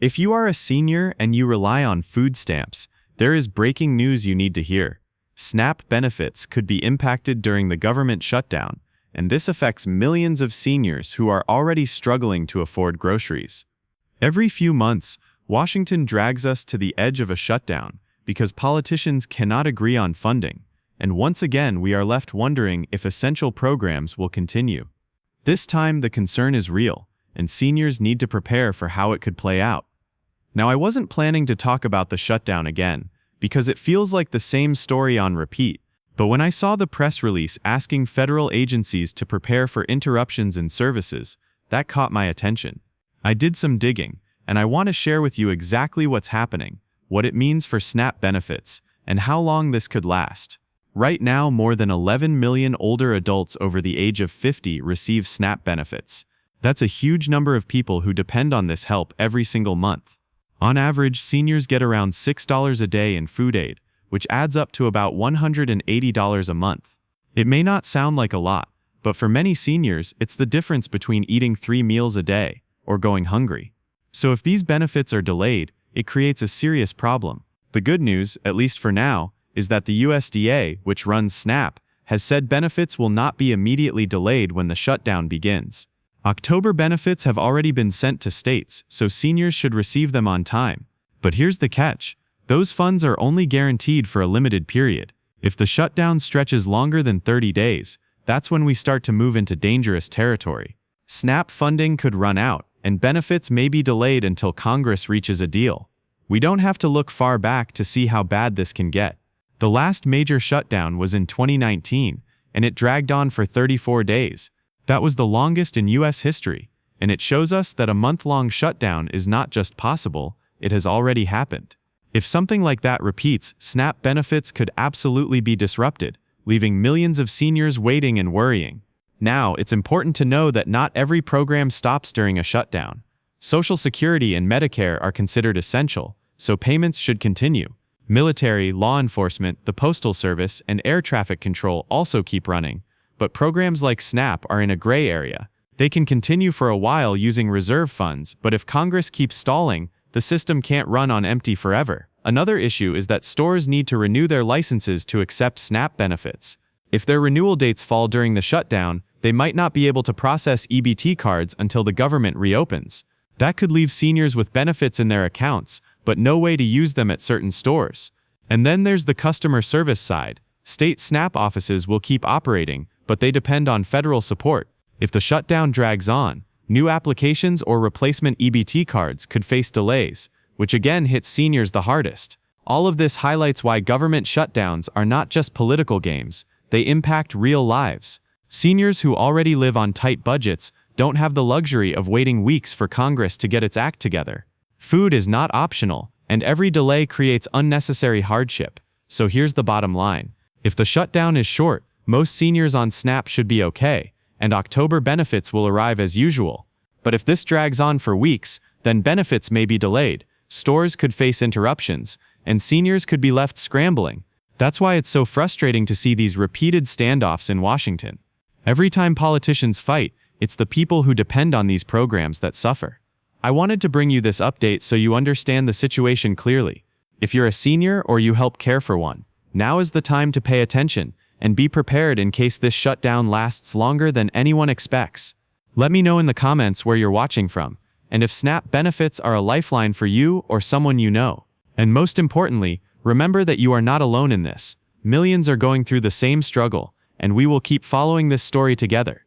If you are a senior and you rely on food stamps, there is breaking news you need to hear. SNAP benefits could be impacted during the government shutdown, and this affects millions of seniors who are already struggling to afford groceries. Every few months, Washington drags us to the edge of a shutdown because politicians cannot agree on funding, and once again we are left wondering if essential programs will continue. This time the concern is real, and seniors need to prepare for how it could play out. Now, I wasn't planning to talk about the shutdown again, because it feels like the same story on repeat, but when I saw the press release asking federal agencies to prepare for interruptions in services, that caught my attention. I did some digging, and I want to share with you exactly what's happening, what it means for SNAP benefits, and how long this could last. Right now, more than 11 million older adults over the age of 50 receive SNAP benefits. That's a huge number of people who depend on this help every single month. On average, seniors get around $6 a day in food aid, which adds up to about $180 a month. It may not sound like a lot, but for many seniors, it's the difference between eating 3 meals a day or going hungry. So if these benefits are delayed, it creates a serious problem. The good news, at least for now, is that the USDA, which runs SNAP, has said benefits will not be immediately delayed when the shutdown begins. October benefits have already been sent to states, so seniors should receive them on time. But here's the catch. Those funds are only guaranteed for a limited period. If the shutdown stretches longer than 30 days, that's when we start to move into dangerous territory. SNAP funding could run out, and benefits may be delayed until Congress reaches a deal. We don't have to look far back to see how bad this can get. The last major shutdown was in 2019, and it dragged on for 34 days. That was the longest in U.S. history, and it shows us that a month-long shutdown is not just possible, it has already happened. If something like that repeats, SNAP benefits could absolutely be disrupted, leaving millions of seniors waiting and worrying. Now, it's important to know that not every program stops during a shutdown. Social Security and Medicare are considered essential, so payments should continue. Military, law enforcement, the Postal Service, and air traffic control also keep running. But programs like SNAP are in a gray area. They can continue for a while using reserve funds, but if Congress keeps stalling, the system can't run on empty forever. Another issue is that stores need to renew their licenses to accept SNAP benefits. If their renewal dates fall during the shutdown, they might not be able to process EBT cards until the government reopens. That could leave seniors with benefits in their accounts, but no way to use them at certain stores. And then there's the customer service side. State SNAP offices will keep operating, but they depend on federal support. If the shutdown drags on, new applications or replacement EBT cards could face delays, which again hits seniors the hardest. All of this highlights why government shutdowns are not just political games, they impact real lives. Seniors who already live on tight budgets don't have the luxury of waiting weeks for Congress to get its act together. Food is not optional, and every delay creates unnecessary hardship. So here's the bottom line. If the shutdown is short, most seniors on SNAP should be okay, and October benefits will arrive as usual. But if this drags on for weeks, then benefits may be delayed, stores could face interruptions, and seniors could be left scrambling. That's why it's so frustrating to see these repeated standoffs in Washington. Every time politicians fight, it's the people who depend on these programs that suffer. I wanted to bring you this update so you understand the situation clearly. If you're a senior or you help care for one, now is the time to pay attention and be prepared in case this shutdown lasts longer than anyone expects. Let me know in the comments where you're watching from, and if SNAP benefits are a lifeline for you or someone you know. And most importantly, remember that you are not alone in this. Millions are going through the same struggle, and we will keep following this story together.